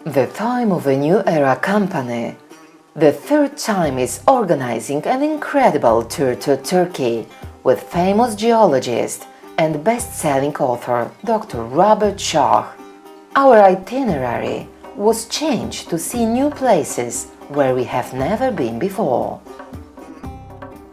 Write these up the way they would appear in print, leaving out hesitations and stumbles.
The time of a new era company. The third time is organizing an incredible tour to Turkey with famous geologist and best-selling author Dr. Robert Schoch. Our itinerary was changed to see new places where we have never been before.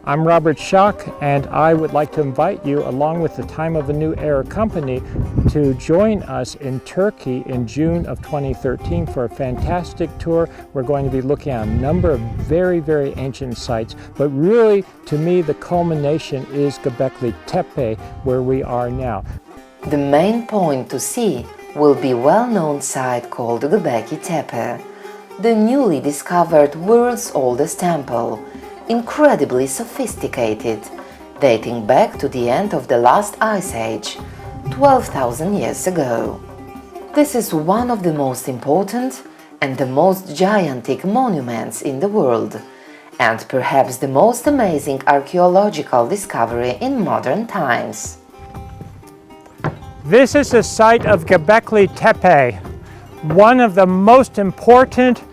I'm Robert Schoch, and I would like to invite you, along with the Time of a New Era company, to join us in Turkey in June of 2013 for a fantastic tour. We're going to be looking at a number of very, very ancient sites, but really, to me, the culmination is Göbekli Tepe, where we are now. The main point to see will be a well-known site called Göbekli Tepe, the newly discovered world's oldest temple, incredibly sophisticated, dating back to the end of the last ice age, 12,000 years ago. This is one of the most important and the most gigantic monuments in the world, and perhaps the most amazing archaeological discovery in modern times. This is the site of Göbekli Tepe, one of the most important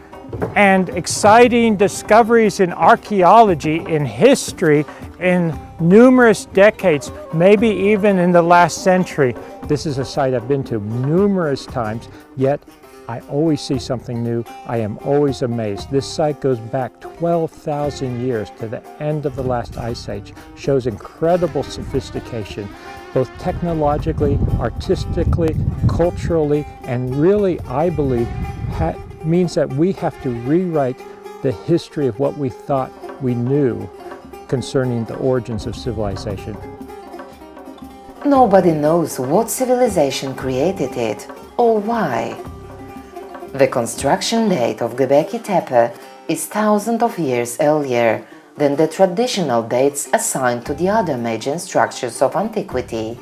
and exciting discoveries in archaeology, in history, in numerous decades, maybe even in the last century. This is a site I've been to numerous times, yet I always see something new. I am always amazed. This site goes back 12,000 years to the end of the last ice age, shows incredible sophistication, both technologically, artistically, culturally, and really, I believe, means that we have to rewrite the history of what we thought we knew concerning the origins of civilization. Nobody knows what civilization created it or why. The construction date of Göbekli Tepe is thousands of years earlier than the traditional dates assigned to the other major structures of antiquity,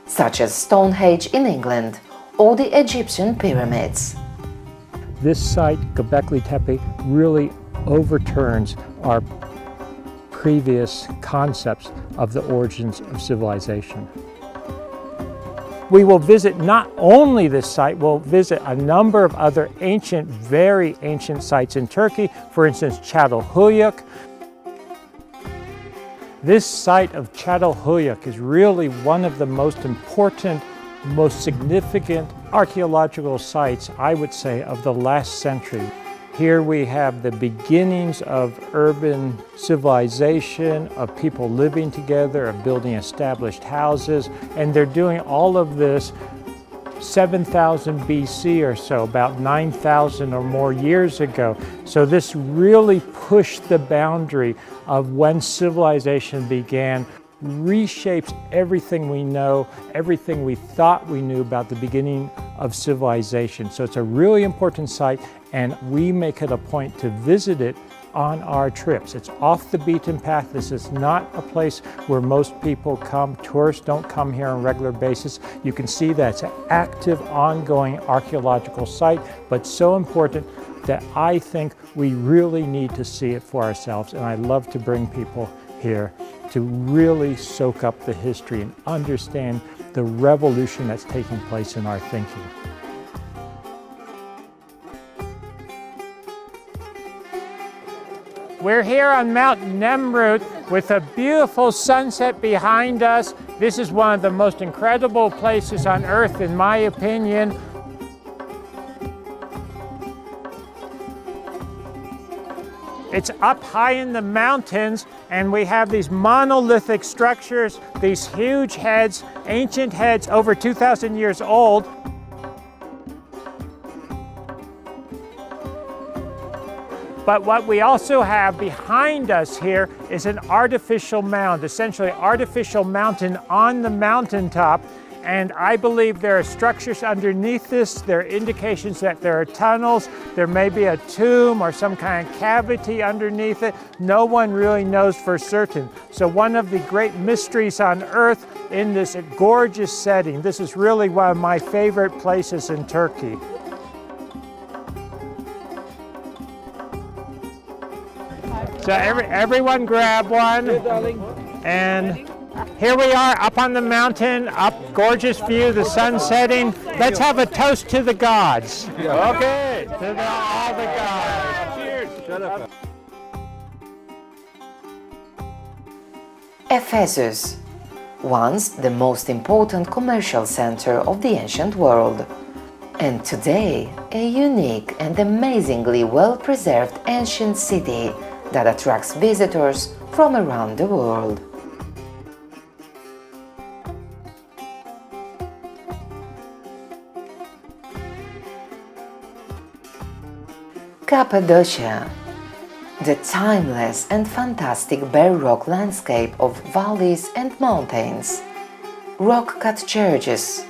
such as Stonehenge in England or the Egyptian pyramids. This site, Göbekli Tepe, really overturns our previous concepts of the origins of civilization. We will visit not only this site, we'll visit a number of other ancient, very ancient sites in Turkey, for instance, Çatalhöyük. This site of Çatalhöyük is really one of the most important, most significant archaeological sites, I would say, of the last century. Here we have the beginnings of urban civilization, of people living together, of building established houses, and they're doing all of this 7,000 BC or so, about 9,000 or more years ago. So this really pushed the boundary of when civilization began, reshapes everything we know, everything we thought we knew about the beginning of civilization. So it's a really important site, and we make it a point to visit it on our trips. It's off the beaten path. This is not a place where most people come. Tourists don't come here on a regular basis. You can see that it's an active, ongoing archaeological site, but so important that I think we really need to see it for ourselves, and I love to bring people here to really soak up the history and understand the revolution that's taking place in our thinking. We're here on Mount Nemrut with a beautiful sunset behind us. This is one of the most incredible places on earth, in my opinion. It's up high in the mountains, and we have these monolithic structures, these huge heads, ancient heads over 2,000 years old. But what we also have behind us here is an artificial mound, essentially an artificial mountain on the mountaintop. And I believe there are structures underneath this. There are indications that there are tunnels. There may be a tomb or some kind of cavity underneath it. No one really knows for certain. So one of the great mysteries on Earth in this gorgeous setting. This is really one of my favorite places in Turkey. So everyone grab one. And here we are up on the mountain, gorgeous view, the sun setting. Let's have a toast to the gods. Okay, to all the gods. Cheers. Ephesus, once the most important commercial center of the ancient world, and today a unique and amazingly well-preserved ancient city that attracts visitors from around the world. Cappadocia, the timeless and fantastic bare rock landscape of valleys and mountains, rock-cut churches,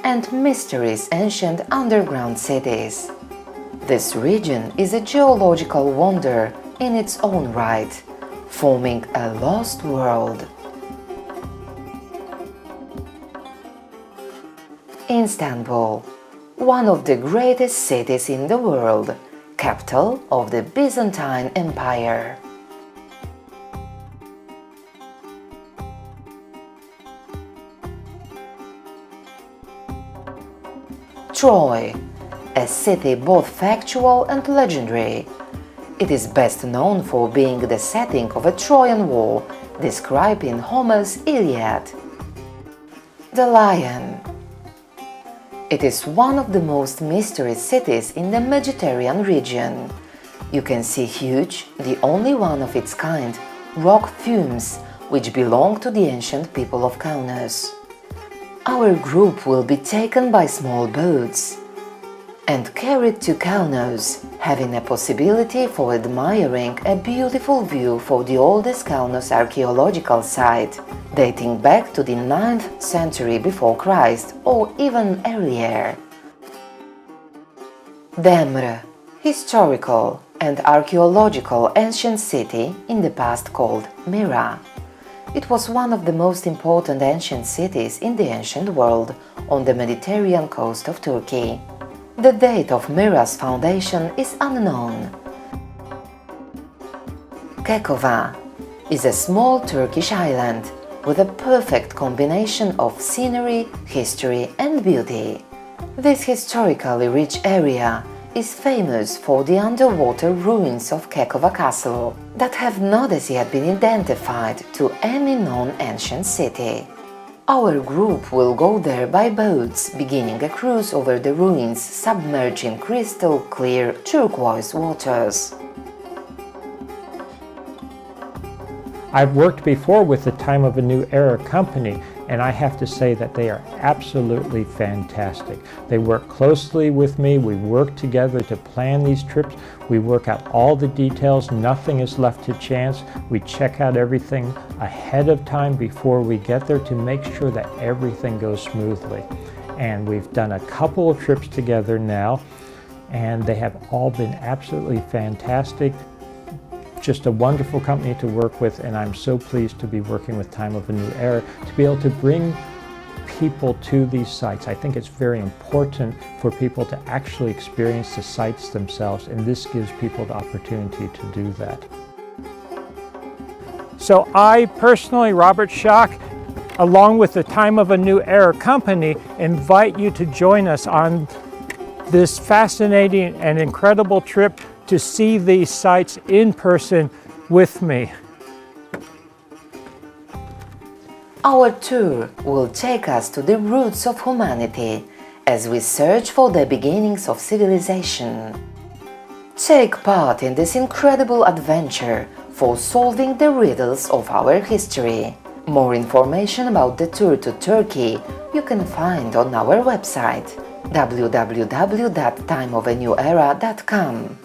and mysterious ancient underground cities. This region is a geological wonder in its own right, forming a lost world. Istanbul, one of the greatest cities in the world, capital of the Byzantine Empire. Troy, a city both factual and legendary. It is best known for being the setting of a Trojan War described in Homer's Iliad. The Lion. It is one of the most mysterious cities in the Mediterranean region. You can see huge, the only one of its kind, rock fumes which belong to the ancient people of Kaunas. Our group will be taken by small boats and carried to Kaunas, having a possibility for admiring a beautiful view for the oldest Kaunas archaeological site, dating back to the 9th century before Christ or even earlier. Demre, historical and archaeological ancient city in the past called Myra. It was one of the most important ancient cities in the ancient world on the Mediterranean coast of Turkey. The date of Myra's foundation is unknown. Kekova is a small Turkish island with a perfect combination of scenery, history and beauty. This historically rich area is famous for the underwater ruins of Kekova Castle that have not as yet been identified to any known ancient city. Our group will go there by boats, beginning a cruise over the ruins submerged in crystal clear turquoise waters. I've worked before with the Time of a New Era company, and I have to say that they are absolutely fantastic. They work closely with me, we work together to plan these trips, we work out all the details, nothing is left to chance. We check out everything ahead of time before we get there to make sure that everything goes smoothly. And we've done a couple of trips together now, and they have all been absolutely fantastic. Just a wonderful company to work with, and I'm so pleased to be working with Time of a New Era to be able to bring people to these sites. I think it's very important for people to actually experience the sites themselves, and this gives people the opportunity to do that. So I personally, Robert Schoch, along with the Time of a New Era company, invite you to join us on this fascinating and incredible trip to see these sites in person with me. Our tour will take us to the roots of humanity as we search for the beginnings of civilization. Take part in this incredible adventure for solving the riddles of our history. More information about the tour to Turkey you can find on our website www.timeofanewera.com.